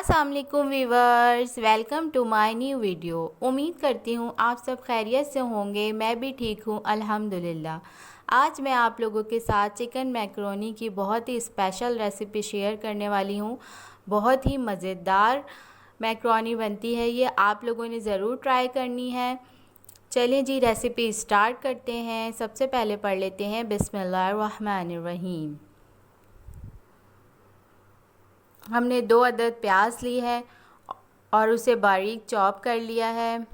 अस्सलाम वालेकुम viewers, welcome to my new video. उम्मीद करती हूँ आप सब खैरियत से होंगे। मैं भी ठीक हूँ अल्हम्दुलिल्लाह। आज मैं आप लोगों के साथ चिकन मैकरोनी की बहुत ही स्पेशल रेसिपी शेयर करने वाली हूँ। बहुत ही मज़ेदार मैकरोनी बनती है ये, आप लोगों ने ज़रूर ट्राई करनी है। चलिए जी, रेसिपी स्टार्ट करते हैं। सबसे पहले पढ़ लेते हैं बिस्मिल्लाहिर्रहमानिर्रहीम। हमने 2 अदद प्याज ली है और उसे बारीक चॉप कर लिया है।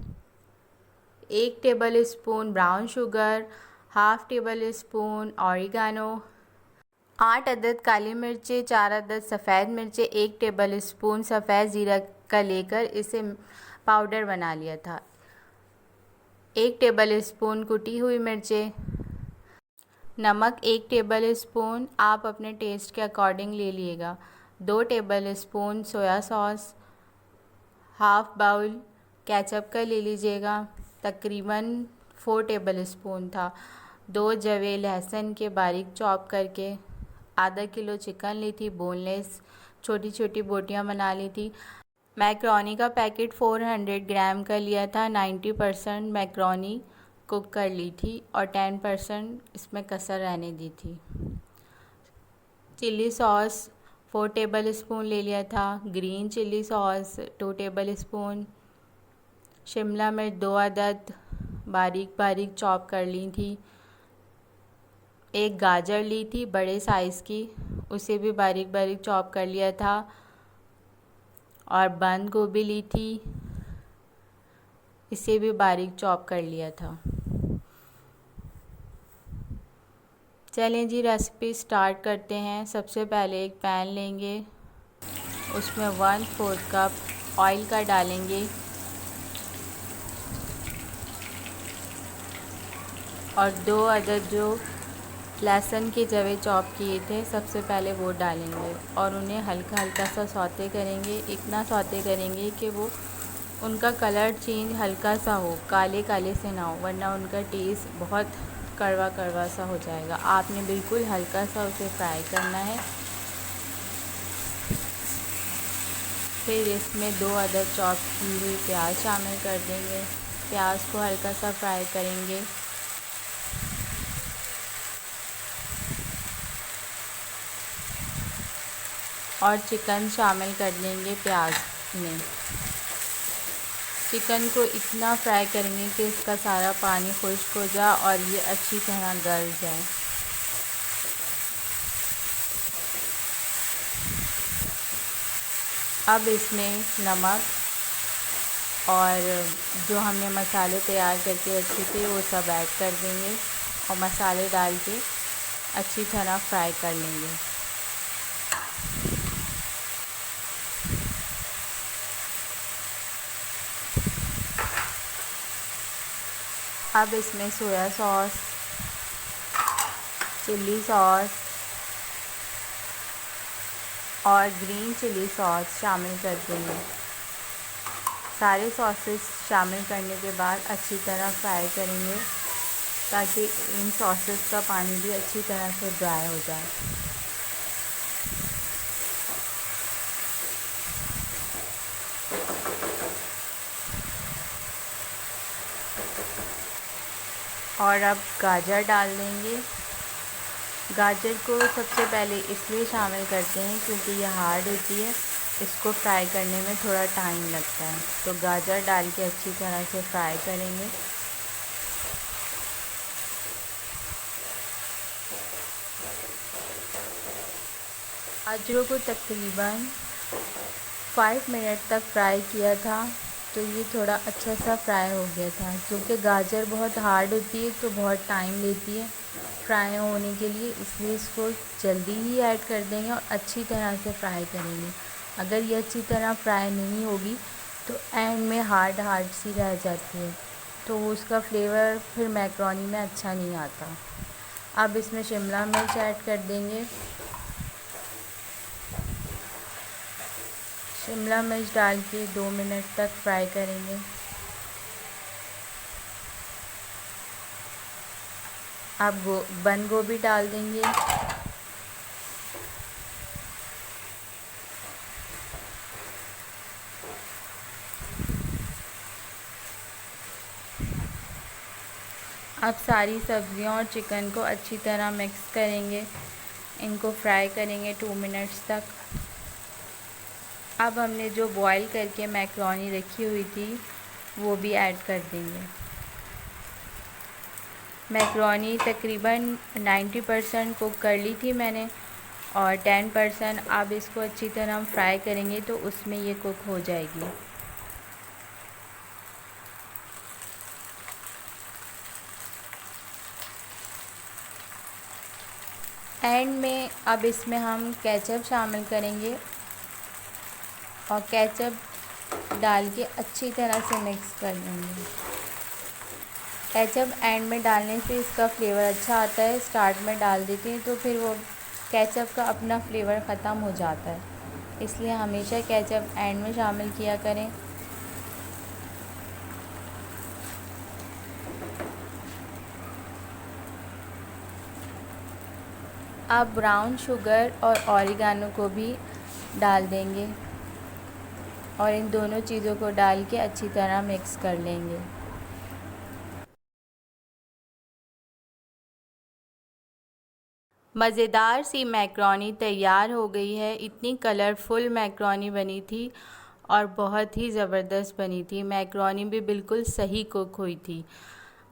1 table spoon brown sugar, half table spoon oregano, 8 अदद काली मिर्चें, 4 अदद सफ़ेद मिर्चें, 1 टेबल स्पून सफ़ेद ज़ीरा का लेकर इसे पाउडर बना लिया था। 1 टेबल स्पून कुटी हुई मिर्चें, नमक 1 टेबल स्पून, आप अपने टेस्ट के अकॉर्डिंग ले लीजिएगा। 2 tablespoon soya sauce, half bowl ketchup का ले लीजिएगा, तकरीबन 4 टेबल स्पून था। 2 जवे लहसुन के बारीक चॉप करके, आधा किलो चिकन ली थी बोनलेस, छोटी छोटी बोटियां बना ली थी। मैक्रोनी का पैकेट 400 ग्राम का लिया था। 90% मैक्रोनी कुक कर ली थी और 10% इसमें कसर रहने दी थी। चिल्ली सॉस 4 टेबल स्पून ले लिया था। Green chilli sauce 2 table spoon. Shimla मिर्च 2 अदद बारीक बारीक चॉप कर ली थी। एक गाजर ली थी बड़े साइज़ की, उसे भी बारीक बारीक चॉप कर लिया था। और बंद गोभी ली थी, इसे भी बारीक चॉप कर लिया था। चलें जी, रेसिपी स्टार्ट करते हैं। सबसे पहले एक पैन लेंगे, उसमें 1/4 कप ऑयल का डालेंगे और 2 अदद जो लहसुन के जवे चॉप किए थे सबसे पहले वो डालेंगे और उन्हें हल्का हल्का सा सौते करेंगे। इतना सौते करेंगे कि वो उनका कलर चेंज हल्का सा हो, काले काले से ना हो, वरना उनका टेस्ट बहुत कड़वा कड़वा सा हो जाएगा। आपने बिल्कुल हल्का सा उसे फ्राई करना है। फिर इसमें 2 अदद चॉप की हुई प्याज शामिल कर देंगे। प्याज को हल्का सा फ्राई करेंगे। और चिकन शामिल कर देंगे प्याज में। चिकन को इतना फ्राई करेंगे कि इसका सारा पानी खुश्क हो जाए और ये अच्छी तरह गल जाए। अब इसमें नमक और जो हमने मसाले तैयार करके रखे थे वो सब ऐड कर देंगे और मसाले डाल के अच्छी तरह फ्राई कर लेंगे। अब इसमें सोया सॉस, चिल्ली सॉस और ग्रीन चिल्ली सॉस शामिल कर देंगे। सारे सॉसेस शामिल करने के बाद अच्छी तरह फ्राई करेंगे ताकि इन सॉसेस का पानी भी अच्छी तरह से ड्राई हो जाए। और अब गाजर डाल देंगे। गाजर को सबसे पहले इसलिए शामिल करते हैं क्योंकि ये हार्ड होती है, इसको फ्राई करने में थोड़ा टाइम लगता है। तो गाजर डाल के अच्छी तरह से फ्राई करेंगे। गाजरों को तकरीबन 5 मिनट तक फ्राई किया था, तो ये थोड़ा अच्छा सा फ्राई हो गया था। क्योंकि गाजर बहुत हार्ड होती है तो बहुत टाइम लेती है फ्राई होने के लिए, इसलिए इसको जल्दी ही ऐड कर देंगे और अच्छी तरह से फ्राई करेंगे। अगर ये अच्छी तरह फ्राई नहीं होगी तो एंड में हार्ड हार्ड सी रह जाती है, तो उसका फ्लेवर फिर मैक्रोनी में अच्छा नहीं आता। अब इसमें शिमला मिर्च ऐड कर देंगे। शिमला मिर्च डाल के 2 मिनट तक फ्राई करेंगे। अब बंद गोभी डाल देंगे। अब सारी सब्जियों और चिकन को अच्छी तरह मिक्स करेंगे, इनको फ्राई करेंगे 2 मिनट्स तक। अब हमने जो बॉईल करके मैक्रोनी रखी हुई थी वो भी ऐड कर देंगे। मैक्रोनी तकरीबन 90% कुक कर ली थी मैंने, और 10% अब इसको अच्छी तरह हम फ्राई करेंगे तो उसमें ये कुक हो जाएगी। एंड में अब इसमें हम केचप शामिल करेंगे और केचप डाल के अच्छी तरह से मिक्स कर लेंगे। केचप एंड में डालने से इसका फ्लेवर अच्छा आता है, स्टार्ट में डाल देते हैं तो फिर वो केचप का अपना फ्लेवर ख़त्म हो जाता है, इसलिए हमेशा केचप एंड में शामिल किया करें। अब ब्राउन शुगर और ऑरिगानो को भी डाल देंगे और इन दोनों चीज़ों को डाल के अच्छी तरह मिक्स कर लेंगे। मज़ेदार सी मैक्रोनी तैयार हो गई है। इतनी कलरफुल मैक्रोनी बनी थी और बहुत ही ज़बरदस्त बनी थी। मैक्रोनी भी बिल्कुल सही कुक हुई थी।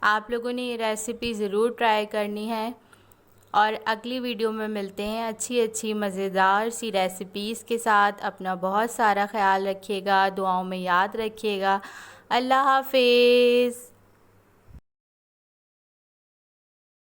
आप लोगों ने ये रेसिपी ज़रूर ट्राई करनी है और अगली वीडियो में मिलते हैं अच्छी अच्छी मज़ेदार सी रेसिपीज़ के साथ। अपना बहुत सारा ख्याल रखिएगा, दुआओं में याद रखिएगा। अल्लाह हाफ़िज़।